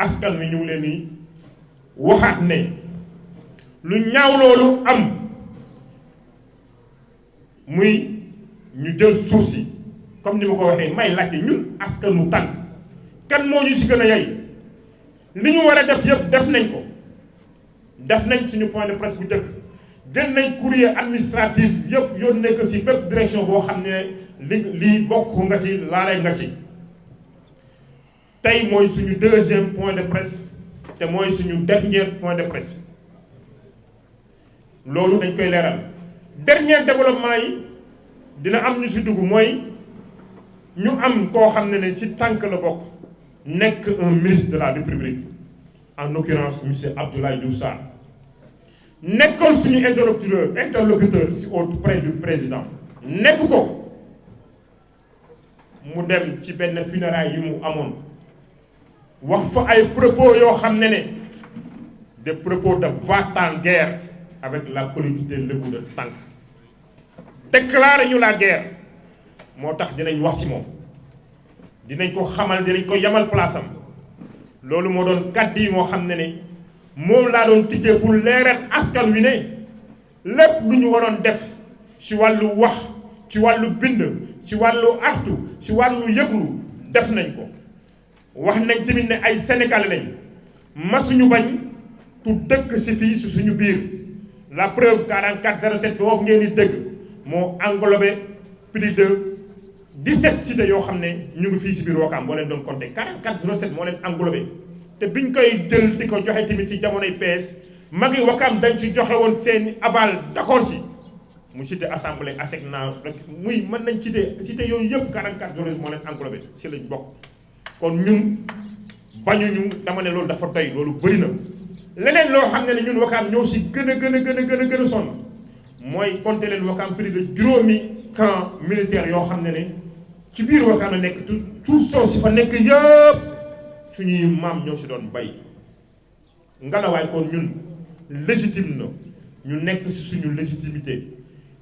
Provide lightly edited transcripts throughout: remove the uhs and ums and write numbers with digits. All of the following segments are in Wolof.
askan wi ñu ngi leen di waxaat ne lu ñaaw loolu am muy ñu jël suuf si comme ni ma ko waxee may laajte ñun askanu tànk kan moo ñu si gën a yey li ñu war a def yëpp def nañ ko def nañ suñu point de presse bu njëkk jël nañ courrier administratif yëpp yónnee ko si bépp direction boo xam ne lii bokk nga ci laale nga ci tey mooy suñu deuxième point de presse te mooy suñu dernier point de presse loolu dañ koy leeral dernier développement yi dina am ñu si dugg mooy ñu am koo xam ne si tànk la bokk nekk un ministre de la République en l'occurrence monsieur Abdoulaye Diouf Sarr nekkoon suñu interlocuteur si auprès du président nekk ko mu dem ci benn funérailles yu mu amoon wax fa ay propos yoo xam ne des propos de va-t-en-guerre avec la collectivité lébu de Tànk déclaré ñu la guerre moo tax dinañ wax si moom dinañ ko xamal dinañ ko yamal place am loolu moo doon kàddu yi moo xam ne moom laa doon tijjee pour leeral askan wi ne lépp lu ñu waroon def ci wàllu wax ci wàllu bind ci wàllu artu ci wàllu yëglu def nañ ko wax nañ tamit ne ay sénégalais lañ masuñu bañ tu dëkk ci fii ci suñu biir la preuve 4407 boobu ngeen di dëgg moo englobé plus de 17 cités yoo xam ne ñu ngi fii ci biir Ouakam boo leen doon compté 4407 moo leen englobé te biñ koy jël di ko joxe tamit ci jamonoy PS mag yi Ouakam dañ ci joxe woon seen aval d'accord ci mu cité assemblée ASECNA rek muy mën nañ cité yooyu yëpp 4407 moo leen englobé ci lañ bokk kon ñun bañuñu dama ne loolu dafa doy loolu bëri na leneen loo xam ne ñun Ouakam ñoo ci gën a sonn mooy compté leen Ouakam plus de juróomi camp militaire yoo xam ne ci biir Ouakam la nekk tout soo si fa nekk yëpp suñuy maam ñoo si doon bay ngalawaay kon ñun légitime na ñu nekk si suñu légitimité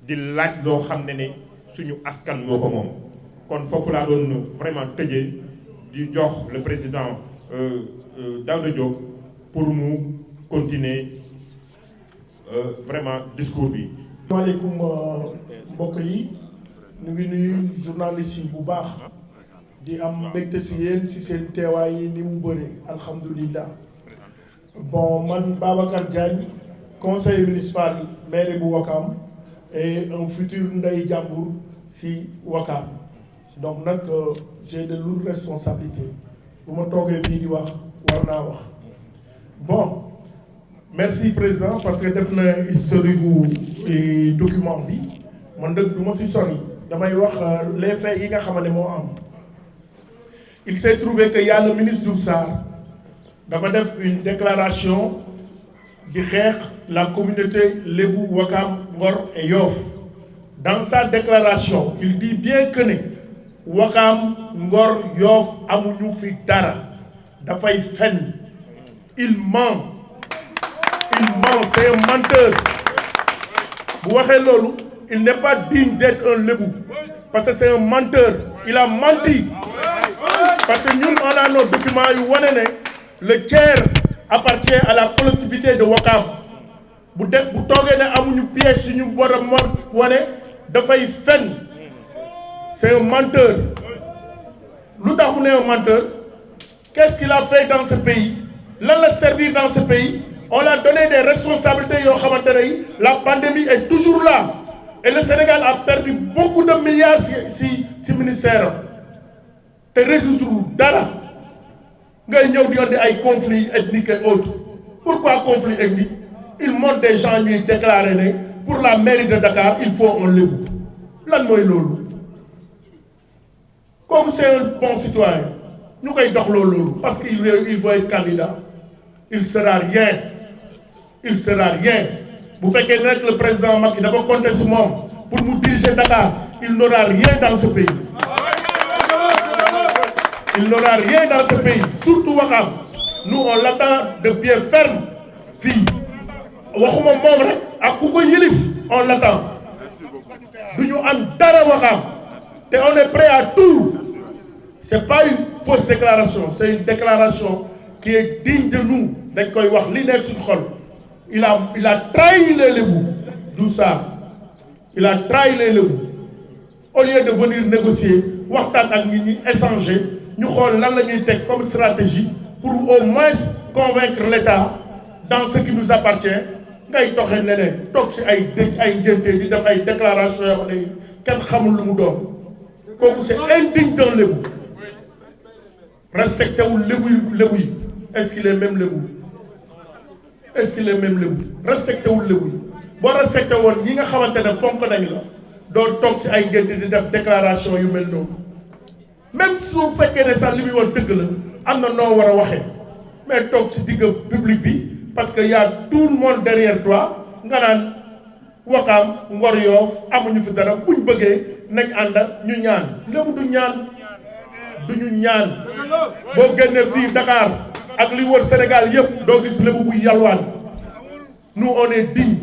di laaj loo xam ne suñu askan moo ko moom kon foofu laa doon vraiment tëjee di jox le président Daouda Diop pour mu continuer vraiment discours bi. maaleykum mbokk yi ñu ngi nuyu journaliste yi bu baax di am mbégte si yéen si seen teewaay yi ni mu bëri alhamdulilah. Bon man Babacar Diagne conseiller municipal maire bu Ouakam et un futur ndey jàmbur si Ouakam donc nag j'ai de lourdes responsabilités bu ma toogee fii di wax war naa wax bon merci président parce que def na historique bu document bi man dëgg du ma si sori damay wax les faits yi nga xam ne moo am. Il s'est trouvé que y a le ministre Diouf Sarr dafa def une déclaration di xeex la communauté lébu Ouakam Ngor et Yoff. Dans sa déclaration il dit bien que ne Ouakam Ngor Yoff amuñu fi dara dafay fen il ment c'est un menteur bu waxee loolu il n'est pas digne d'être un lébu parce que c'est un menteur il a menti parce que ñun on a nos documents yu wane ne le tiers appartient à la collectivité de Ouakam bu toogee ne amuñu pièce yu ñu war a wane dafay fen c'est un menteur lu tax mu ne un menteur qu'est-ce qu'il a fait dans ce pays lan la servir dans ce pays on l'a donné des responsabilités yoo xamante ne la pandémie est toujours là et le Sénégal a perdu beaucoup de milliards si ministère te résoudre dara ngay ñëw di andi ay conflits ethniques et autres. Pourquoi conflit ethnique? Il montre des gens ñuy déclarer ne pour la mairie de Dakar il faut un lébu lan mooy loolu comme c'est un bon citoyen ñu koy dox loolu parce que il veut être candidat il sera rien bu fekkee ne rek le président Macky dafa compter sur moom pour mu diriger Dakar il n'aura rien dans ce pays. Il n'aura rien dans ce pays surtout Ouakam nous on l'attend de pied ferme fii waxuma moom rek ak ku ko yilif on l'attend du ñu am dara Ouakam te on est prêt à tout. C'est pas une fausse déclaration c'est une déclaration qui est digne de nous dañ koy wax li nekk suñu xol il a trahi les Lébou d'où ça il a trahi les Lébou au lieu de venir négocier waxtaan ak nit ñi échanger ñu xool lan la ñuy teg comme stratégie pour au moins convaincre l'État dans ce qui nous appartient ngay doxee neneen toog si ay dëj ay ngénte di def ay déclaration yoo xam ne kenn xamul lu mu doon kooku c'est indigne d'un Lébou respecté wul Lébou yi est-ce qu'il est même Lébou est-ce qu'il est même Lébou respecté wul Lébou yi boo respecté woon ñi nga xamante ne fonk nañ la doo toog si ay ngénte di def déclaration yu mel noonu même su fekkee ne sax li muy woon dëgg la am na noo war a waxee mais toog si digg public bi parce que y a tout le monde derrière toi nga naan Wakaam Ngor Yoff amuñu fi dara buñ bëggee nañ ànd ñu ñaan Lébou du ñaan duñu ñaan boo génnee fii Dakar ak li wër Sénégal yëpp doo gis Lébou bu yalwaan nous on est digne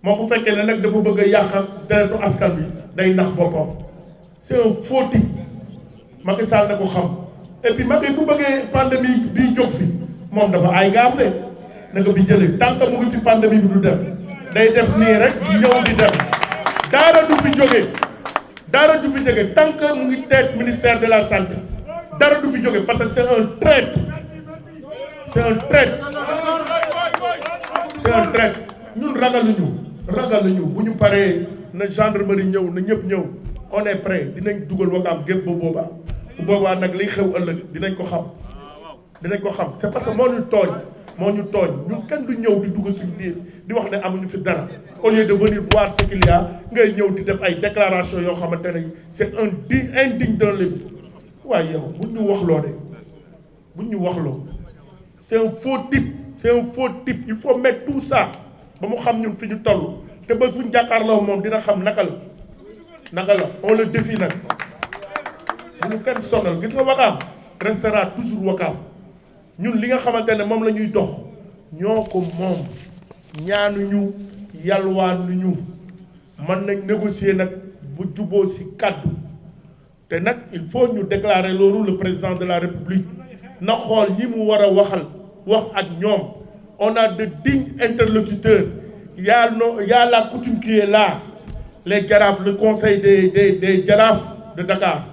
moom bu fekkee ne nag dafa bëgg a yàq deretu askan bi day nax boppam c'est un faux type Macky Sall na ko xam et puis Macky bu bëggee pandémie bii jóg fi moom dafa ay gaaf de na ko fi jëlee tant que mu ngi fi pandémie bi du dem day def nii rek ñëw di dem dara du fi jógee tant que mu ngi tête ministère de la santé dara du fi jógee parce que c'est un traître ñun ragaluñu bu ñu paree na gendarmerie ñëw na ñëpp ñëw on est prêt dinañ dugal Wakaam gépp ba boobaa nag liy xew ëllëg dinañ ko xam c'est parce que moo ñu tooñ ñun kenn du ñëw di dugg suñu biir di wax ne amuñu fi dara au lieu de venir voir ce qu'il y a ngay ñëw di def ay déclaration yoo xamante ne c'est indigne d'un Lébou waaye yow buñ ñu waxloo c'est un faux type il faut mettre tout ça ba mu xam ñun fi ñu toll te bés buñ jàkkaarloo moom dina xam naka la on le défie nag bu ñu kenn sonal gis nga Wakaam restera toujours Wakaam ñun li nga xamante ne moom la ñuy dox ñoo ko moom ñaanuñu yalwaanuñu mën nañ négocier nag bu juboo ci kàddu te nag il faut ñu déclarer loolu le président de la République na xool ñi mu war a wax ak ñoom on a de dignes interlocuteurs il y a la coutume qui est là les jaraafs le conseil des jaraafs de Dakar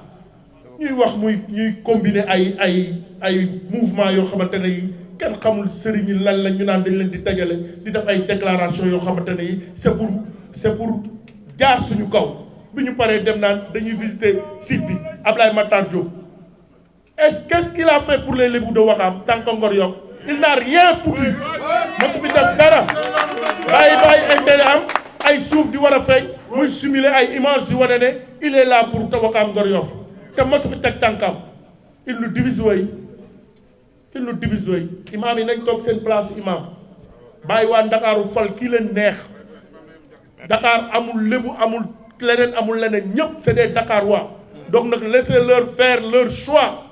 ñuy wax ñuy combiner ay mouvement yoo xamante ne yi kenn xamul sëriñ yi lan la ñu naan dañ leen di dajale di def ay déclaration yoo xamante ne yi c'est pour jaar suñu kaw bi ñu paree dem naan dañuy visiter site bi Ablaye Matar Diop qu'est-ce qu'il a fait pour les Lébou de Wakaam tant que Ngor Yoff il n'a rien foutu ma su fi def dara bàyyi ba ay intérêt am ay suuf di war a feeñ muy simuler ay image di wane ne il est là pour te Wakaam Ngor Yoff te ma su fi teg tànkam il nous divise way imaam yi nañ toog seen place imam bàyyi waa Ndakaaru fal kii leen neex Dakar amul Lébou amul leneen amul leneen ñëpp c'est des Dakarois donc nag laissez-leur faire leur choix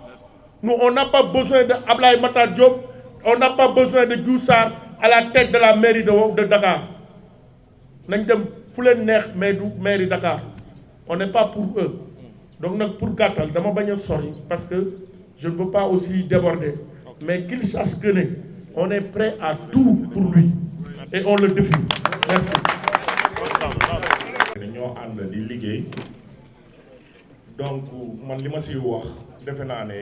nous on n'a pas besoin de Ablaye Matar Diop on n'a pas besoin de Diouf Sarr à la tête de la mairie de Dakar nañ dem fu leen neex mais du mairie Dakar on n'est pas pour eux donc nag pour gàttal dama bañ a sori parce que je ne veux pas aussi déborder mais qu'il sache que ne on est prêt à tout pour lui et on le défie merci. ñoo ànd di liggéey donc man li ma siy wax defe naa ne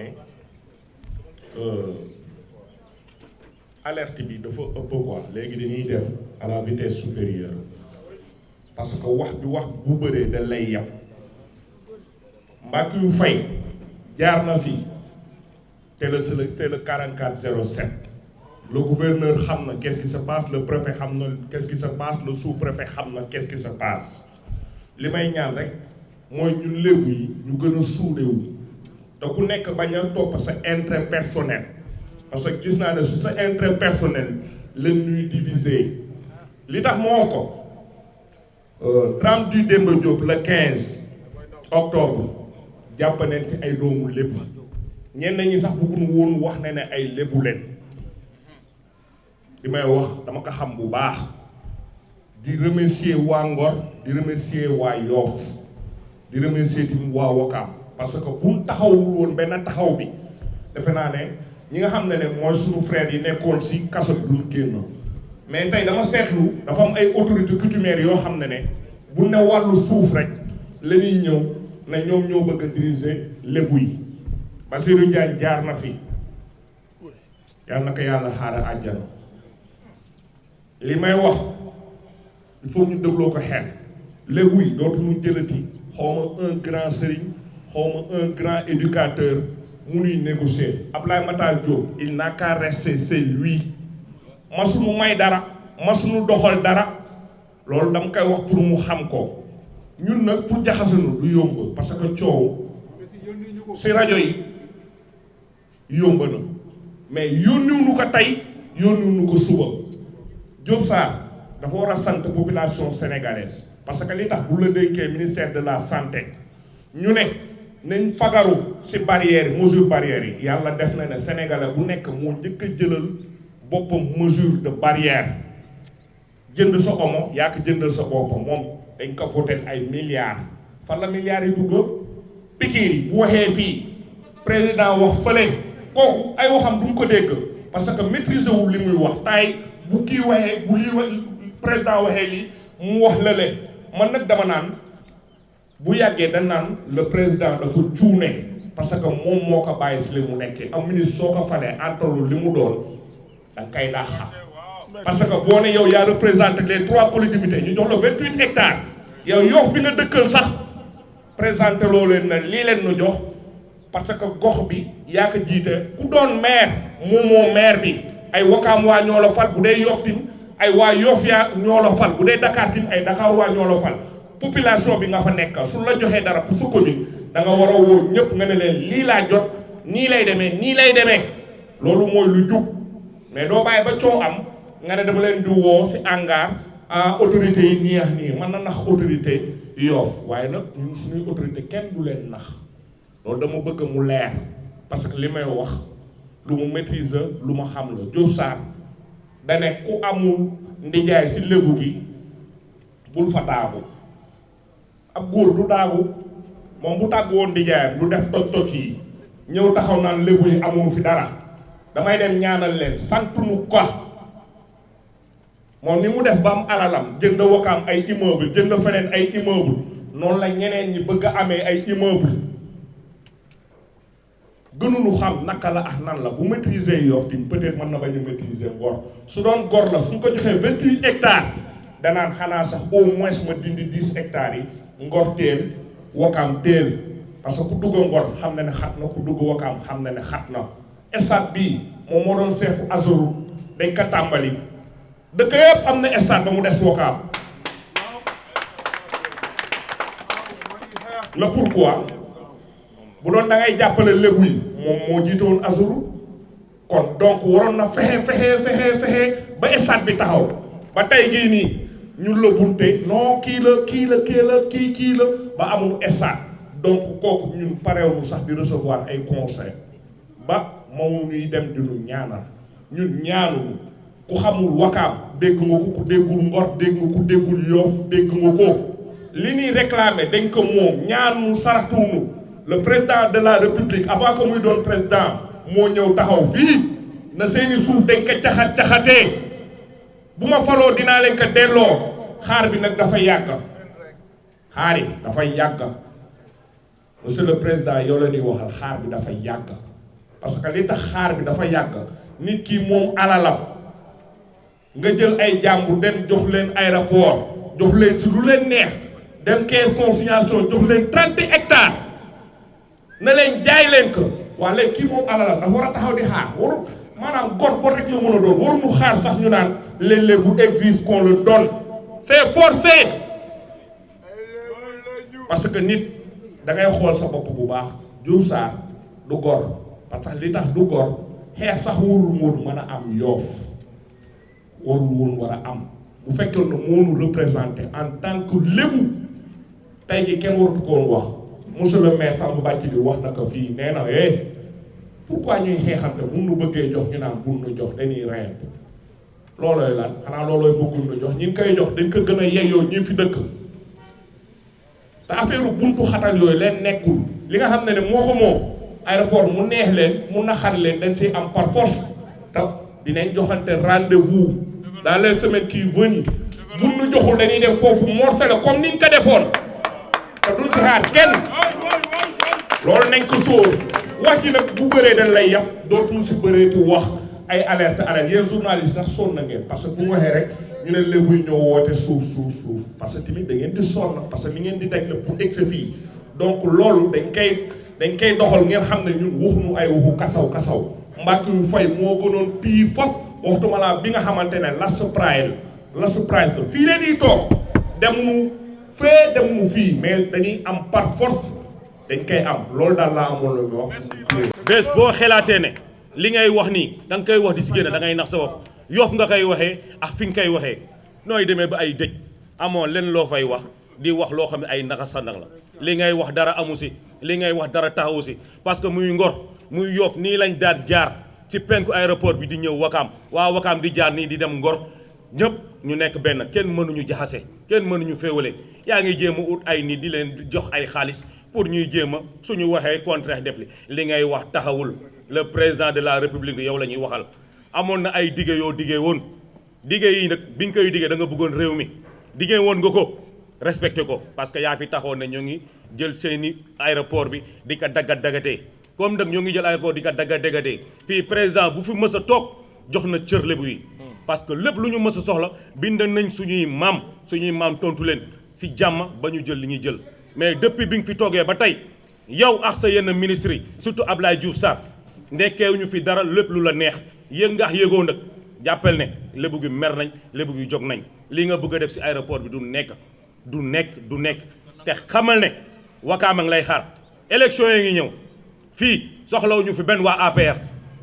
alerte bi dafa ëpp quoi léegi dañuy dem à la vitesse supérieure parce que wax bu bëree da lay yem Mbackiyou Faye jaar na fi te le 4407 le gouverneur xam na qu'est-ce qui se passe le préfet xam na qu'est-ce qui se passe le sous-préfet xam na qu'est-ce qui se passe li may ñaan rek mooy ñun Lébou yi ñu gën a suudewu te ku nekk bañ a topp sa intérêt personnel parce que gis naa ne su sa intérêt personnel leen ñuy diviser li tax moo ko drame du Demba Diop le 15 octobre jàpp nañ fi ay doomu Lébou ñenn ñi sax bëgguñu woon wax ne ay Lébou leen li may wax dama ko xam bu baax di remercier waa Ngor di remercier waa Yoff di remercier tamit waa Wakaam parce que bu taxawul woon benn taxaw bi defe naa ne ñi nga xam ne mooy suñu frères yi nekkoon si kaso bi duñ génn mais tey dama seetlu dafa am ay autorités coutumières yoo xam ne bu ne wàllu suuf rek la ñuy ñëw na ñoom ñoo bëgg a diriger lébu yi Bassirou Diagne jaar na fi yàlla na ko yàlla xaaral àjjana li may wax il faut ñu dégloo ko xel lébu yi dootuñu jëlati xawma un grand sëriñ xawma un grand éducateur mu nuy négocier Abdoulaye Matar Diop il n'a qu'à rester c'est lui masuñu may dara masuñu doxal dara loolu dama koy wax pour mu xam ko ñun nag pour jaxasanu du yomb parce que coow si rajo yi yomb na mais yónniwuñu ko tey yónniwuñu ko suba Diop Sarr dafa war a sant population sénégalaise parce que li tax bu la dénkee ministère de la santé ñu ne nañ fagaru si barrières mesure barrières yi yàlla def na ne sénégalais bu nekk moo njëkk a jëlal boppam mesure de barrière jënd sa omo yaa ko jëndal sa boppam moom dañ ko voté ay milliards fan la milliards yi dugg pikiir yi bu waxee fii président wax fële kooku ay waxam duñ ko dégg parce que maîtriser wu li muy wax tay bu kii waxee bu lii président waxee lii mu wax la le man nag dama naan bu yàggee dañ naan le président dafa cuune parce que moom moo ko bàyyi si li mu nekkee am ministre soo ko falee antalu li mu doon da nga koy daaxa parce que boo ne yow yaa représenté les 3 collectivités ñu jox la 28 hectares yow Yoff bi nga dëkkal sax présenté loo leen na lii leen nu jox parce que gox bi yaa ko jiite ku doon maire moo maire bi ay Wakaam waa ñoo la fal bu dee Yoff tim ay waa Yoff yaa ñoo la fal bu dee Dakar tim ay Dakar waa ñoo la fal population bi nga fa nekkal su la joxee dara pour sa commune da nga war a woo ñëpp nga ne leen lii laa jot nii lay demee loolu mooy lu jub mais doo bàyyi ba coow am nga ne dama leen di woo si hangar autorité yi nii ak nii mën na nax autorité Yoff waaye nag ñun suñuy autorité kenn du leen nax loolu dama bëgg mu leer parce que li may wax lu mu maîtriser lu ma xam la Diop Sarr da ne ku amul ndijaay si lébu gi bul fa daagu ab góor du daagu moom bu tàgg woon ndijaayam du def toj yi ñëw taxaw naan lébu yi amuñu fi dara damay dem ñaanal leen santuñu ko moom ni mu def ba am alalam jënd Wakaam ay immeuble jënd feneen ay immeuble noonu la ñeneen ñi bëgg a amee ay immeuble gënuñu xam naka la ak nan la bu maîtriser Yoff di peut-être mën na bañ a maîtriser Ngor su doon Ngor la suñ ko joxee 28 hectares danaan xanaa sax au moins ma dindi 10 hectares yi Ngor teel Wakaam teel parce que ku dugg Ngor xam na ne xat na ku dugg Wakaam xam na ne xat na stade bii moom moo doon seefu Azuru dañ ko tàmbali dëkk yëpp am na stade ba mu des Wakaam la pourquoi bu doon da ngay jàppale lébu yi moom moo jiite woon Azuru kon donc waroon na fexe ba stade bi taxaw ba tey gii nii ñu lëbunte non kii la ba amul stade donc kooku ñun parewuñu sax di recevoir ay conseil ba moom ñuy dem di ñu ñaanal ñun ñaanuñu ku xamul Wakaam dégg nga ko ku déggul Ngor dégg nga ku déggul Yoff dégg nga ko li ñuy réclamer dañ ko moom ñaanu saratuunu le président de la république avant que muy doon président moo ñëw taxaw fii na seeni suuf dañ ko caxatee bu ma faloo dinaa leen ko delloo xaar bi nag dafa yàgg monsieur le président yow la ñuy waxal xaar bi dafa yàgg parce que li tax xaar bi dafa yàgg nit ki moom alalam nga jël ay jàmbur dem jox leen aéroport jox leen ci lu leen neex dem 15 consignation jox leen 30 hectares na leen jaay leen ko waa léegi kii moom alalam dafa war a taxaw di xaar waru maanaam gor rek la mën a doon waruñu xaar sax ñu naan les vous exige qu'on le donne c'est forcé parce que nit da ngay xool sa bopp bu baax Diop Sarr du gor parce que li tax du gor xeex sax warul woon mën a am Yoff warul woon war a am bu fekkee ne moo ñu représenté en tant que lébu tey jii kenn waratu ko woon wax monsieur le maire Samba Bathily wax na ko fii nee na pourquoi ñuy xeexante bu nu bëggee jox ñu naan bu nu jox dañuy reyante loolooy lan xanaa loolooy bëggul nu jox ñi ngi koy jox dañ ko gën a yeyoo ñi fi dëkk te affaire buntu xatal yooyu leen nekkul li nga xam ne moo ko moom aéroport mu neex leen mu naxar leen dañ siy am par force te dinañ joxante rendez-vous dans les semaines qui viennent bu nu joxul dañuy dem foofu morcelé comme niñ ko defoon te duñ si xaar kenn loolu nañ ko sóor wax ji nag bu bëree dañ lay yàpp dootuñu si bëreeti wax ay alerte yéen journaliste sax sonn na ngeen parce que bu waxee rek ñu ne léegi ñoo woote suuf parce que tamit da ngeen di sonn parce que li ngeen di daj la pour egg sa fii donc loolu dañ koy doxal ngeen xam ne ñun waxuñu ay waxu kasaw mbàkk yu fay moo gënoon pii fop waxtuma laa bi nga xamante ne la surprise la fii leen di toog demuñu fii mais dañuy am par force dañ koy am loolu daal laa amoon la ñu wax. bés boo xelaatee ne li ngay wax nii da nga koy wax di si génne da ngay nax sa bopp Yoff nga koy waxee ak fi nga koy waxee nooy demee ba ay dëj amoon leen loo fay wax di wax loo xam ne ay naxa sandax la li ngay wax dara amu si li ngay wax dara taxawu si parce que muy Ngor muy Yoff nii lañ daan jaar ci penku aéroport bi di ñëw Wakaam waa Wakaam di jaar nii di dem Ngor ñëpp ñu nekk benn kenn mënuñu jaxase kenn mënuñu féewale yaa ngi jéem a ut ay nit di leen jox ay xaalis pour ñuy jéem a suñu waxee contraire def li ngay wax taxawul le président de la république yow la ñuy waxal amoon na ay dige yoo digee woon dige yi nag bi nga koy digee da nga bëggoon réew mi digee woon nga ko respecté ko parce que yaa fi taxoon ne ñoo ngi jël seeni aéroport bi di ko daggatee comme nag ñoo ngi jël aéroport di ko daggatee fii président bu fi mës a toog jox na cër lébu yi parce que lépp lu ñu mës a soxla bind nañ suñuy maam tontu leen si jàmm ba ñu jël li ñuy jël mais depuis bi nga fi toogee ba tey yow ak sa yenn ministres yi surtout Abdoulaye Diouf Sarr ndekkeewuñu fi dara lépp lu la neex yëg nga yëgoo nag jàppal ne lébu gi mer nañ lébu gi jóg nañ li nga bëgg a def si aéroport bi du nekk te xamal ne Wakaam a ngi lay xaar élection yi ngi ñëw fii soxlawuñu fi benn waa APR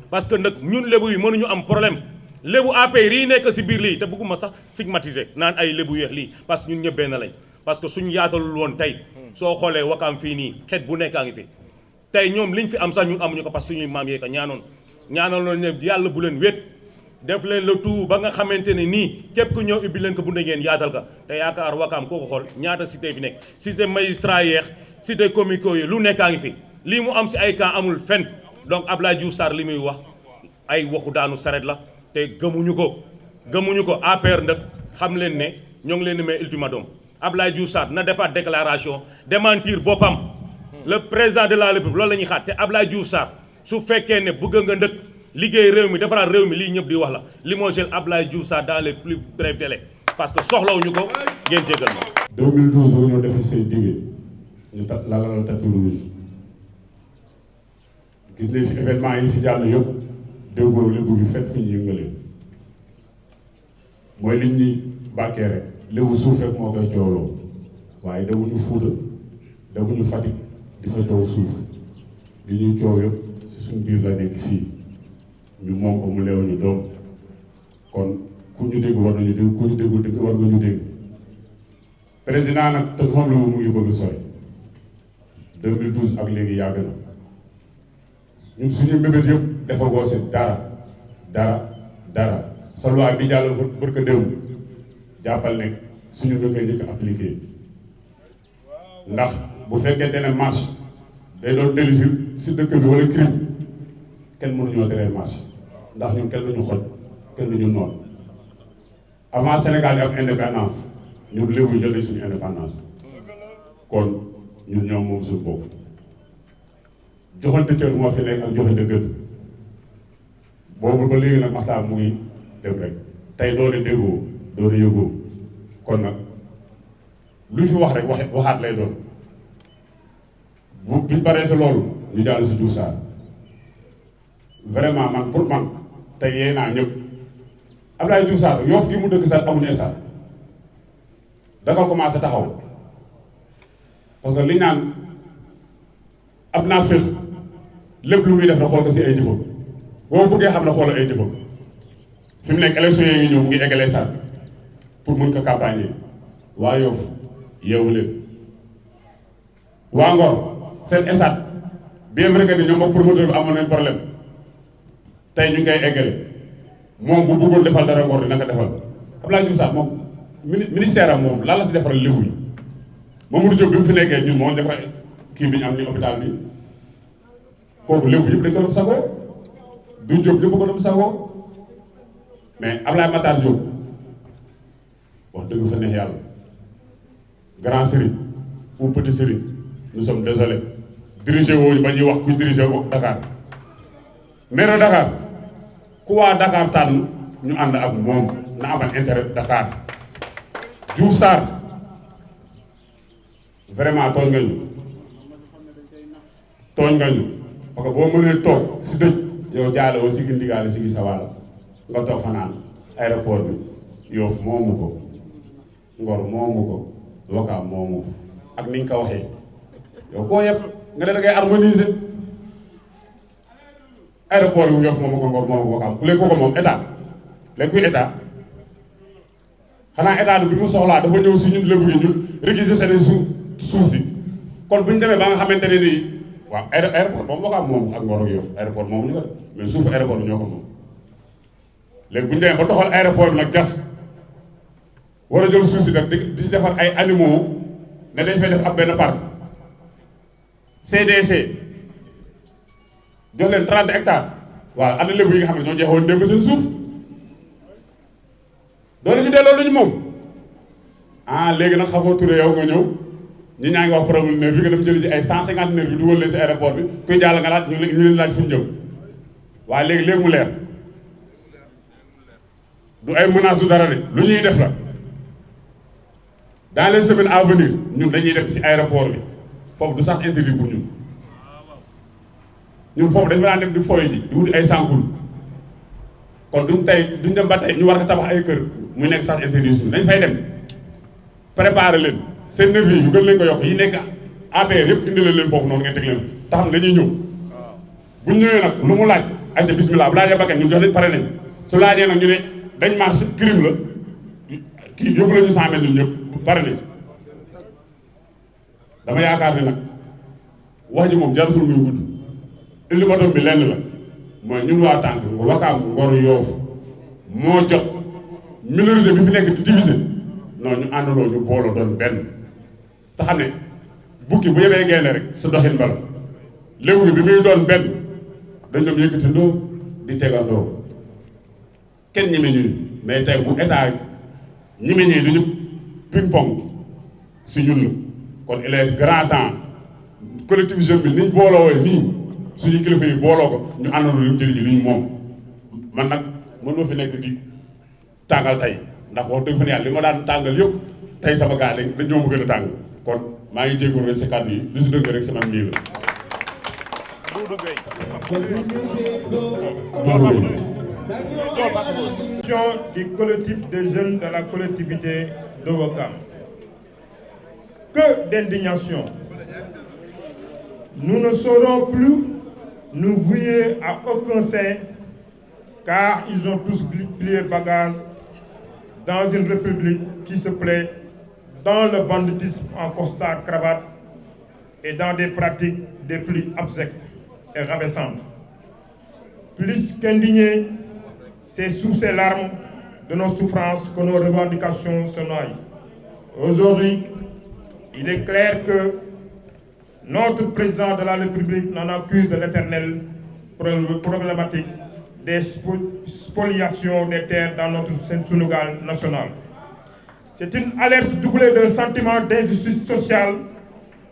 parce que nag ñun lébu yi mënuñu am problème lébu APR yi nekk si biir lii te bëgguma sax stigmatiser naan ay lébu yeex lii parce que ñun ñëpp benn lañ parce que suñu yaatalul woon tey soo xoolee Wakaam fii nii xeet bu nekkaa ngi fi tey ñoom liñ fi am sax ñun amuñu ko parce que suñuy maam yee ko ñaanoon ne yàlla bu leen wét def leen le tout ba nga xamante ne nii képp ku ñëw ubbi leen ko bu ne ngeen yaatal ka te yaakaar Wakaam koo ko xool ñaata cité fi nekk cité magistrat yeex cité comico yi lu nekkaa ngi fi lii mu am si ay cas amul fen donc Abdoulaye Diouf Sarr li muy wax ay waxu daanu saret la te gëmuñu ko APR nag xam leen ne ñoo ngi leen di may ultimatum Abdoulaye Diouf Sarr na defaat déclaration démentir boppam le président de la République loolu la ñuy xaar te Abdoulaye Diouf Sarr su fekkee ne bëgg nga ndëkk liggéey réew mi defaraat réew mi lii ñëpp di wax la limogé Abdoulaye Diouf Sarr dans les plus brefs délais parce que soxlawuñu ko ngeen jéggal ma. 2012 bu ñu defee seen digge ñu lalal tapis rouge gis nañ fi événement yi fi jàll yëpp déggoo lébu bi fekk fi ñu yëngalee mooy liñ ñuy bàkkee rek lébu suuf rek moo koy coowloo waaye demuñu Fuuta demuñu Fatick di fa coow suuf li ñuy coow yëpp si suñu biir la nekk fii ñu moom ko mu leew ñu doom kon ku ñu dégg war nañu dégg ku ñu déggul dégg war nga ñu dégg président nag te xam la mu ngi bëgg sori 2012 ak léegi yàgg na ñun suñu mébét yëpp dafa goose dara sa loi bi jàll bërka déw jàppal ne suñu nga koy njëkk appliqué ndax bu fekkee ne marche day doon délit si dëkk bi wala crime kenn mënuñoo teree marche ndax ñun kenn duñu xoj kenn duñu noon avant Sénégal di am indépendance ñun léegi jël nañ suñu indépendance kon ñun ñoom moom suñu bopp joxante cër moo fi nekk ak joxante gën boobu ba léegi nag maslaa mu ngi dem rek tey doone déggoo doone yëgoo kon nag lu fi wax rek waxaat lay doon bu biñ paree si loolu ñu jàll si Diouf Sarr vraiment man pour man tey yee naa ñëpp Abdoulaye Diouf Sarr Yoff gi mu dëkk sax amuñu sax da nga commencé taxaw parce que liñ naan ab naa féex lépp lu muy def na xool ko si ay jëfam boo bëggee xam ne xoolal ay jëfam fi mu nekk élection yi ngi ñëw mu ngi eggalee sax pour mun ko campagne waa Yoff yeewu leen waa Ngor seen esat bien vrai que ni ñoom ak promoteur bi amoon nañ problème tey ñu ngay eggale moom bu bëggoon defal dara Ngor dina ko defal Abdoulaye Diouf Sarr moom ministère am moom lan la si defaral léwu yi Mamadou Diop bi mu fi nekkee ñun moo defar kii bi ñu am ni hôpital bi kooku léegi yëpp dañ ko doon sagoo du Diop ñëpp ko doon sagoo mais Ablaye Matar Diop wax dëgg fa neex yàlla grand Serigne ou petit Serigne nous sommes désolés diriger wooñu ba ñuy wax kuy diriger Dakar maire Dakar ku waa Dakar tànn ñu ànd ak moom na amal intérêt Dakar Diouf Sarr vraiment tooñ nga ñu parce que boo mënee toog si dëj yow jaale woo si gi ndigaale si gi sa wàll nga toog fanaan aéroport bi Yoff moomu ko Ngor moomu ko Wakaam moomu ko ak ni nga ko waxee yow koo yëpp nga ne da ngay harmoniser aéroport bi Yoff moomu ko Ngor moomu ko Wakaam ku léegi ko moom état léegi kuy état xanaa état bi mu soxlaa dafa ñëw si ñun lébu gi ñun réquisitionné suuf si kon bu ñu demee ba nga xamante ne nii waaw aéroport moom Wakaam moom ak Ngor ak Yoff aéroport moomu ñu ko def mais suufu aéroport bi ñoo ko moom léegi bu ñu demee ba doxal aéroport bi nag gas war a jël suuf si nag di si defar ay animaux ne dañ fay def ab benn parc CDC jox leen 30 hectares waaw am na lébu yi nga xam ne ñoo jeexoon démb seen suuf doole ñu delloo lañu moom ah léegi nag xafoo turé yow nga ñëw ñi ñaa ngi wax problème nerf yi nga dem jëli ci ay 150 nerf yi dugal leen si aéroport bi kuy jàll nga laaj ñu leen laaj fu ñu jëm waaye léegi mu leer du ay menace du dara de lu ñuy def la dans les semaines à venir ñun dañuy def ci aéroport bi foofu du sax interdit pour ñun foofu dañu daan dem di foy ji di wuti ay sankul kon duñ dem ba tey ñu war a tabax ay kër muy nekk sax interdit suñu dañ fay dem préparer leen seen nervi yi ñu gën leen ko yokk yi nekk APR yëpp indi leen foofu noonu ngeen teg leen tax dañuy ñëw buñ ñëwee nag lu mu laaj ay te bismillah bu laajee bakkan ñu jox leen pare nañ su laajee nag ñu ne dañ marche crime la kii yóbbu la ñu 100 000 ñun ñëpp pare nañ dama yaakaar ne nag wax ji moom jaratul muy gudd ultimatum bi lenn la mooy ñun waa tànk Wakaam Ngor Yoff moo jot minorité bi fi nekk di diviser non ñu àndandoo ñu booloo doon benn te xam ne bukki bu yebee gaynde rek su doxin bala léwu gi bi muy doon benn dañ doon yëkkatindoo di tegandoo kenn ñeme ñu mais tey bu état ñeme ñi duñu ping pong si ñun la kon il est grand temps collectif jeune bi niñ booloo nii suñu kilifa yi booloo ko ñu àndandoo lu ñu jëli ji li ñu moom man nag mënoo fi nekk di tàngal tey ndax wax dëgg fa ne yàlla li ma daan tàngal yëpp tey sama gaa dañ ñoo ma gën a tàng kon maa ngi jégalu rek si kàddu yi lu si dëgg rek sama mbii la. Du collectif des jeunes de la collectivité de Wakaam. Que d'indignation! Nous ne saurons plus nous vouer à aucun sein, car ils ont tous plié bagages dans une république qui se plaît dans le banditisme en costard cravate et dans des pratiques des plus abjectes et rabaissantes. Plus qu'indignés, c'est sous ces larmes de nos souffrances que nos revendications se noient. Aujourd'hui, il est clair que notre président de la République n'en a cure de l'éternelle problématique des spoliations des terres dans notre Sénégal national. C'est une alerte doublée d'un sentiment d'injustice sociale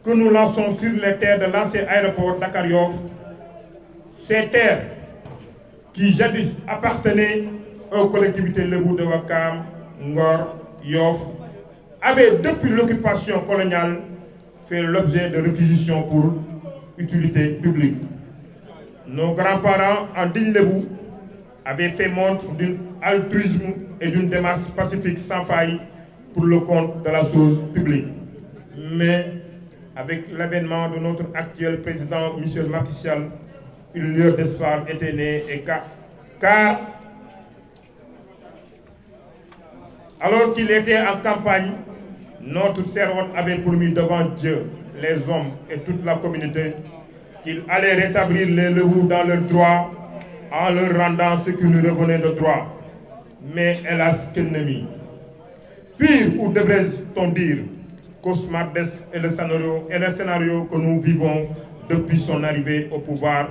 que nous lançons sur les terres de l'ancien aéroport Dakar-Yoff. Ces terres qui jadis appartenaient aux collectivités lébou de Wakaam, Ngor, Yoff, avaient depuis l'occupation coloniale fait l'objet de réquisitions pour utilité publique. Nos grands-parents en digne lébou avaient fait montre d'un altruisme et d'une démarche pacifique sans faille pour le compte de la chose publique. Mais avec l'avènement de notre actuel président Michel Macky Sall, une lueur d'espoir était née et car alors qu'il était en campagne, notre servante avait promis devant Dieu, les hommes et toute la communauté qu'il allait rétablir les lébous dans leurs droits en leur rendant ce qui nous revenait de droit. Mais hélas, qu'ennemi. Pire, ou devrait-on dire, cauchemardesque est le scénario que nous vivons depuis son arrivée au pouvoir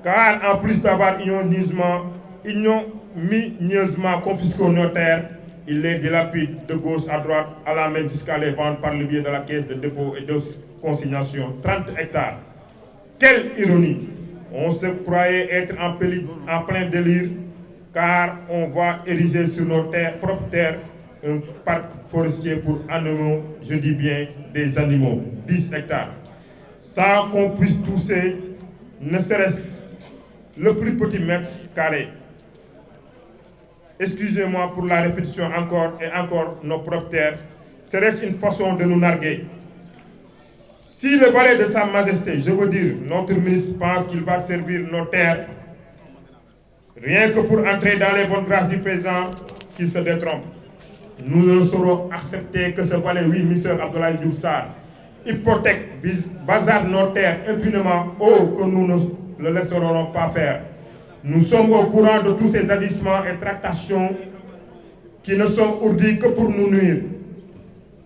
car en plus d'avoir ignominieusement confisqué aux notaires, il les dilapide de gauche à droite, à la main jusqu'à les vendre par le biais de la caisse de dépôt et de consignation. 30 hectares. Quelle ironie! On se croyait être en plein délire, car on va ériger sur nos propres terres un parc forestier pour animaux, je dis bien des animaux, 10 hectares. Sans qu'on puisse toucher, ne serait-ce le plus petit mètre carré. Excusez-moi pour la répétition encore et encore, nos propres terres, serait-ce une façon de nous narguer? Si le valet de Sa Majesté, je veux dire, notre ministre pense qu'il va servir nos terres, rien que pour entrer dans les bonnes grâces du président, qu'il se détrompe. Nous ne saurons accepter que ce valet, oui, M. Abdoulaye Diouf Sarr, hypothèque, bazarde nos terres impunément, que nous ne le laisserons pas faire. Nous sommes au courant de tous ces agissements et tractations qui ne sont ourdis que pour nous nuire.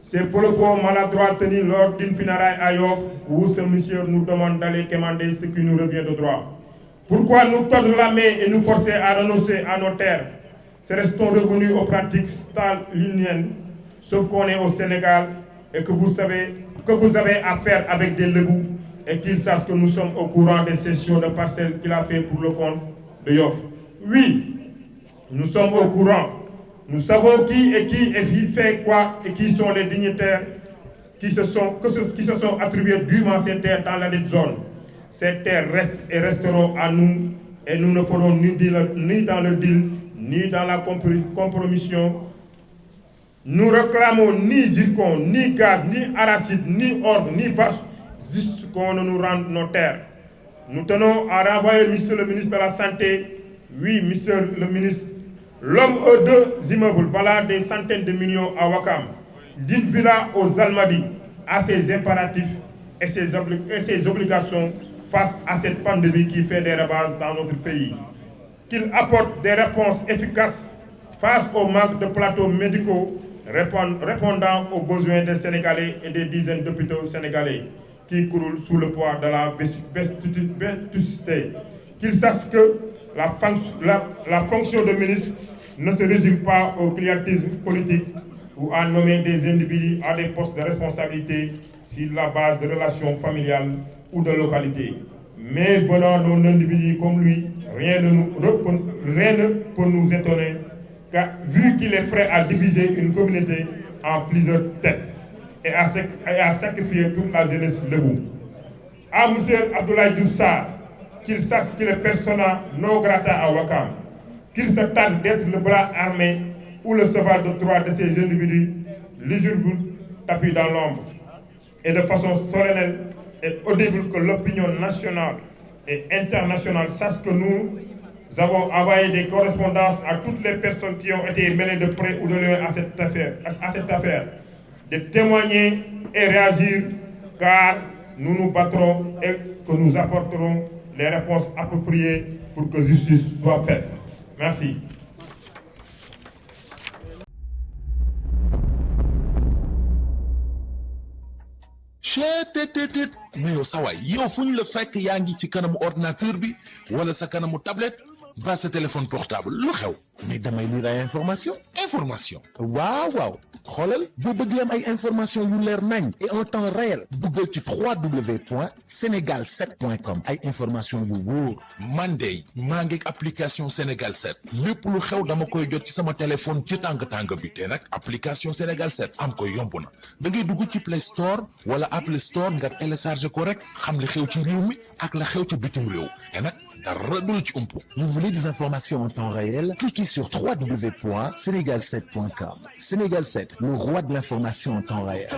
Ces propos maladroits tenus lors d'une funéraille à Yoff, où ce monsieur nous demande d'aller commander ce qui nous revient de droit. Pourquoi nous tordre la main et nous forcer à renoncer à nos terres? Serait-on revenus aux pratiques staliniennes, sauf qu'on est au Sénégal et que vous avez affaire avec des lébous et qu'ils sachent que nous sommes au courant des cessions de parcelles qu'il a fait pour le compte de Yoff. Oui, nous sommes au courant. Nous savons qui fait quoi et qui sont les dignitaires qui se sont attribués dûment ces terres dans la dite zone. Ces terres restent et resteront à nous et nous ne ferons ni dans le deal, ni dans la compromission. Nous réclamons ni zircon, ni gaz, ni arachide, ni orge, ni vache, juste qu'on ne nous rende nos terres. Nous tenons à renvoyer monsieur le ministre de la Santé, oui, monsieur le ministre, l'homme aux 2 immeubles, voilà des centaines de millions à Ouakam, d'une villa aux Almadies, à ses impératifs et ses obligations face à cette pandémie qui fait des ravages dans notre pays. Qu'il apporte des réponses efficaces face au manque de plateaux médicaux répondant aux besoins des Sénégalais et des dizaines d'hôpitaux sénégalais qui croulent sous le poids de la vétusté. Qu'il sache que la fonction de ministre ne se résume pas au clientélisme politique ou à nommer des individus à des postes de responsabilité sur la base de relations familiales ou de localité. Mais venant d'un individu comme lui, rien ne peut nous étonner, car vu qu'il est prêt à diviser une communauté en plusieurs têtes et à sacrifier toute la jeunesse debout. À M. Abdoulaye Diouf Sarr, qu'il sache qu'il est persona non grata à Ouakam, qu'il se tarde d'être le bras armé ou le cheval de Troie de ces individus, l'usurpe tapis dans l'ombre, et de façon solennelle et audible que l'opinion nationale et internationale sache que nous avons envoyé des correspondances à toutes les personnes qui ont été mêlées de près ou de loin à cette affaire, de témoigner et réagir, car nous nous battrons et que nous apporterons les réponses appropriées pour que justice soit faite. Merci. mais yow sawaay yow fu ñu la fekk yaa ngi ci kanamu ordinateur bi wala sa kanamu tablette ba sa téléphone portable lu xew mais damay lire ay information waaw xoolal boo bëgg am ay information yu leer nañ et en temps réel duggal ci www.senegal7.com ay information yu wóor man de maa ngi application Sénégal 7 lépp lu xew dama koy jot ci sama téléphone ci tàng bi te nag application Sénégal 7 am ko yomb na da ngay dugg ci Play Store wala Apple Store nga télécharger ko rek xam li xew ci réew mi ak la xew ci bitim réew te nag dara du la ci umpu. Vous voulez des informations en temps réel? Cliquez sur www.senegal7.com. Sénégal 7, le roi de l'information en temps réel.